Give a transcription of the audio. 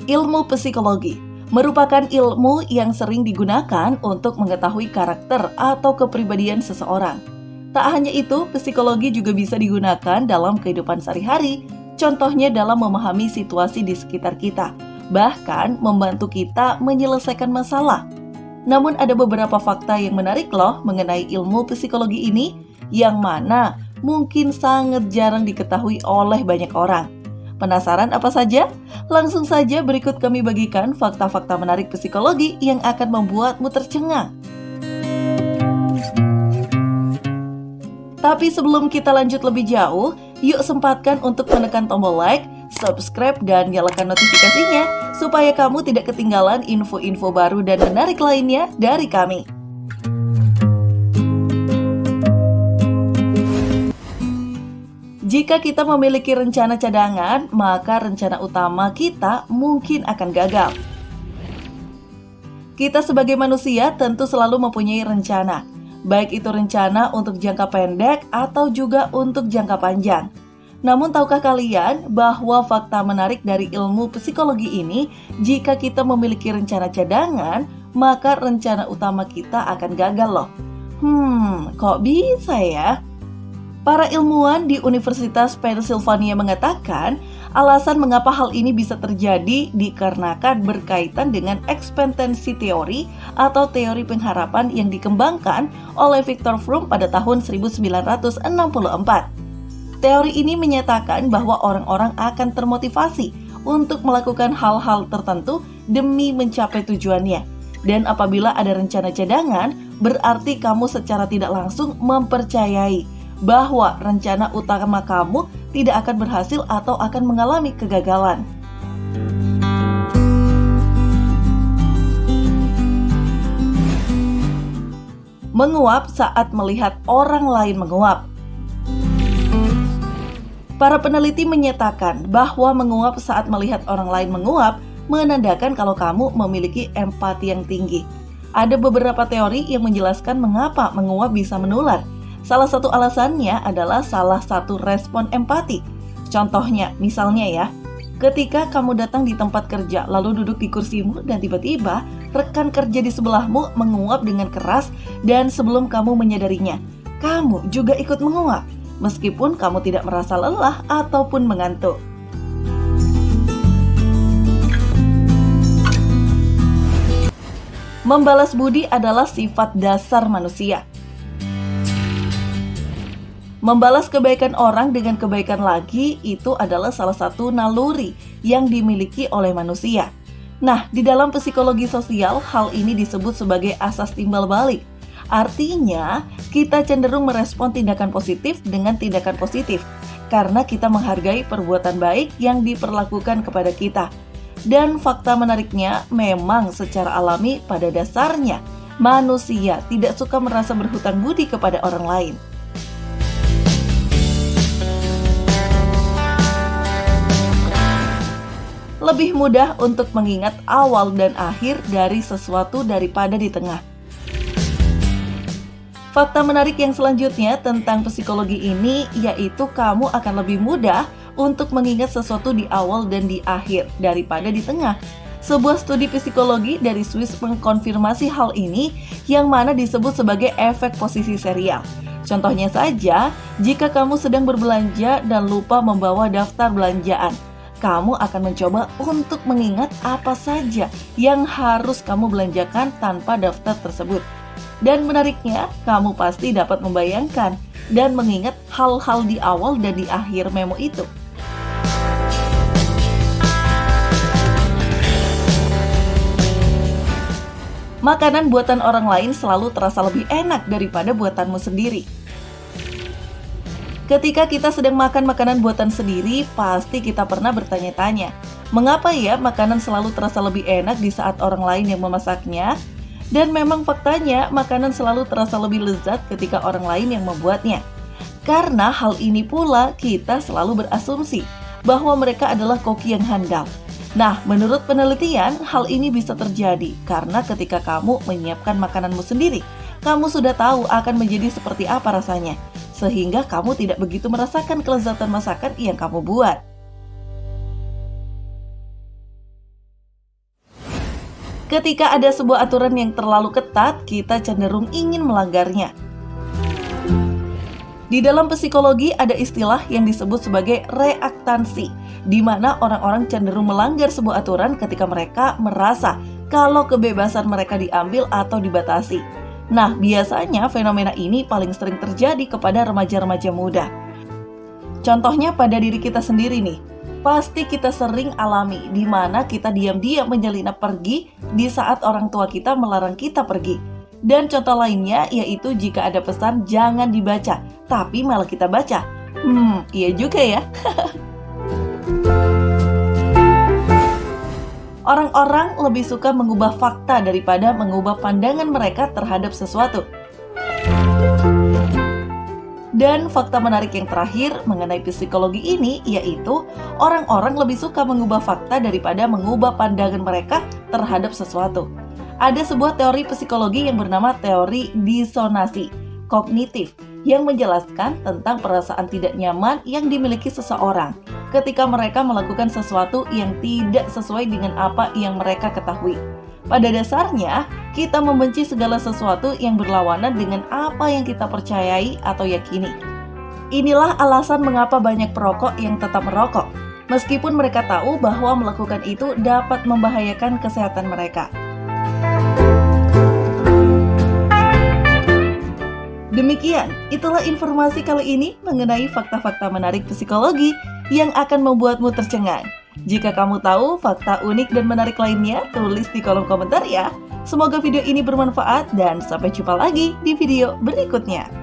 Ilmu psikologi merupakan ilmu yang sering digunakan untuk mengetahui karakter atau kepribadian seseorang. Tak hanya itu, psikologi juga bisa digunakan dalam kehidupan sehari-hari, contohnya dalam memahami situasi di sekitar kita, bahkan membantu kita menyelesaikan masalah. Namun ada beberapa fakta yang menarik loh mengenai ilmu psikologi ini, yang mana mungkin sangat jarang diketahui oleh banyak orang. Penasaran apa saja? Langsung saja berikut kami bagikan fakta-fakta menarik psikologi yang akan membuatmu tercengang. Tapi sebelum kita lanjut lebih jauh, yuk sempatkan untuk menekan tombol like, subscribe, dan nyalakan notifikasinya supaya kamu tidak ketinggalan info-info baru dan menarik lainnya dari kami. Jika kita memiliki rencana cadangan, maka rencana utama kita mungkin akan gagal. Kita sebagai manusia tentu selalu mempunyai rencana, baik itu rencana untuk jangka pendek atau juga untuk jangka panjang. Namun tahukah kalian bahwa fakta menarik dari ilmu psikologi ini, jika kita memiliki rencana cadangan, maka rencana utama kita akan gagal loh. Kok bisa ya? Para ilmuwan di Universitas Pennsylvania mengatakan, alasan mengapa hal ini bisa terjadi dikarenakan berkaitan dengan ekspektansi teori atau teori pengharapan yang dikembangkan oleh Viktor Fromm pada tahun 1964. Teori ini menyatakan bahwa orang-orang akan termotivasi untuk melakukan hal-hal tertentu demi mencapai tujuannya. Dan apabila ada rencana cadangan, berarti kamu secara tidak langsung mempercayai bahwa rencana utama kamu tidak akan berhasil atau akan mengalami kegagalan. Menguap saat melihat orang lain menguap. Para peneliti menyatakan bahwa menguap saat melihat orang lain menguap menandakan kalau kamu memiliki empati yang tinggi. Ada beberapa teori yang menjelaskan mengapa menguap bisa menular. Salah satu alasannya adalah salah satu respon empati. Contohnya, misalnya ya, ketika kamu datang di tempat kerja lalu duduk di kursimu dan tiba-tiba rekan kerja di sebelahmu menguap dengan keras dan sebelum kamu menyadarinya, kamu juga ikut menguap, meskipun kamu tidak merasa lelah ataupun mengantuk. Membalas budi adalah sifat dasar manusia. Membalas kebaikan orang dengan kebaikan lagi itu adalah salah satu naluri yang dimiliki oleh manusia. Nah, di dalam psikologi sosial, hal ini disebut sebagai asas timbal balik. Artinya, kita cenderung merespon tindakan positif dengan tindakan positif, karena kita menghargai perbuatan baik yang diperlakukan kepada kita. Dan fakta menariknya, memang secara alami pada dasarnya, manusia tidak suka merasa berhutang budi kepada orang lain. Lebih mudah untuk mengingat awal dan akhir dari sesuatu daripada di tengah. Fakta menarik yang selanjutnya tentang psikologi ini yaitu kamu akan lebih mudah untuk mengingat sesuatu di awal dan di akhir daripada di tengah. Sebuah studi psikologi dari Swiss mengkonfirmasi hal ini yang mana disebut sebagai efek posisi serial. Contohnya saja, jika kamu sedang berbelanja dan lupa membawa daftar belanjaan, kamu akan mencoba untuk mengingat apa saja yang harus kamu belanjakan tanpa daftar tersebut. Dan menariknya, kamu pasti dapat membayangkan dan mengingat hal-hal di awal dan di akhir memo itu. Makanan buatan orang lain selalu terasa lebih enak daripada buatanmu sendiri. Ketika kita sedang makan makanan buatan sendiri, pasti kita pernah bertanya-tanya, mengapa ya makanan selalu terasa lebih enak di saat orang lain yang memasaknya? Dan memang faktanya, makanan selalu terasa lebih lezat ketika orang lain yang membuatnya. Karena hal ini pula, kita selalu berasumsi bahwa mereka adalah koki yang handal. Nah, menurut penelitian, hal ini bisa terjadi karena ketika kamu menyiapkan makananmu sendiri, kamu sudah tahu akan menjadi seperti apa rasanya, sehingga kamu tidak begitu merasakan kelezatan masakan yang kamu buat. Ketika ada sebuah aturan yang terlalu ketat, kita cenderung ingin melanggarnya. Di dalam psikologi ada istilah yang disebut sebagai reaktansi, di mana orang-orang cenderung melanggar sebuah aturan ketika mereka merasa kalau kebebasan mereka diambil atau dibatasi. Nah, biasanya fenomena ini paling sering terjadi kepada remaja-remaja muda. Contohnya pada diri kita sendiri nih, pasti kita sering alami di mana kita diam-diam menyelinap pergi di saat orang tua kita melarang kita pergi. Dan contoh lainnya yaitu jika ada pesan jangan dibaca, tapi malah kita baca. Iya juga ya. Orang-orang lebih suka mengubah fakta daripada mengubah pandangan mereka terhadap sesuatu. Dan fakta menarik yang terakhir mengenai psikologi ini yaitu orang-orang lebih suka mengubah fakta daripada mengubah pandangan mereka terhadap sesuatu. Ada sebuah teori psikologi yang bernama teori disonasi kognitif yang menjelaskan tentang perasaan tidak nyaman yang dimiliki seseorang ketika mereka melakukan sesuatu yang tidak sesuai dengan apa yang mereka ketahui. Pada dasarnya, kita membenci segala sesuatu yang berlawanan dengan apa yang kita percayai atau yakini. Inilah alasan mengapa banyak perokok yang tetap merokok, meskipun mereka tahu bahwa melakukan itu dapat membahayakan kesehatan mereka. Demikian, itulah informasi kali ini mengenai fakta-fakta menarik psikologi yang akan membuatmu tercengang. Jika kamu tahu fakta unik dan menarik lainnya, tulis di kolom komentar ya. Semoga video ini bermanfaat dan sampai jumpa lagi di video berikutnya.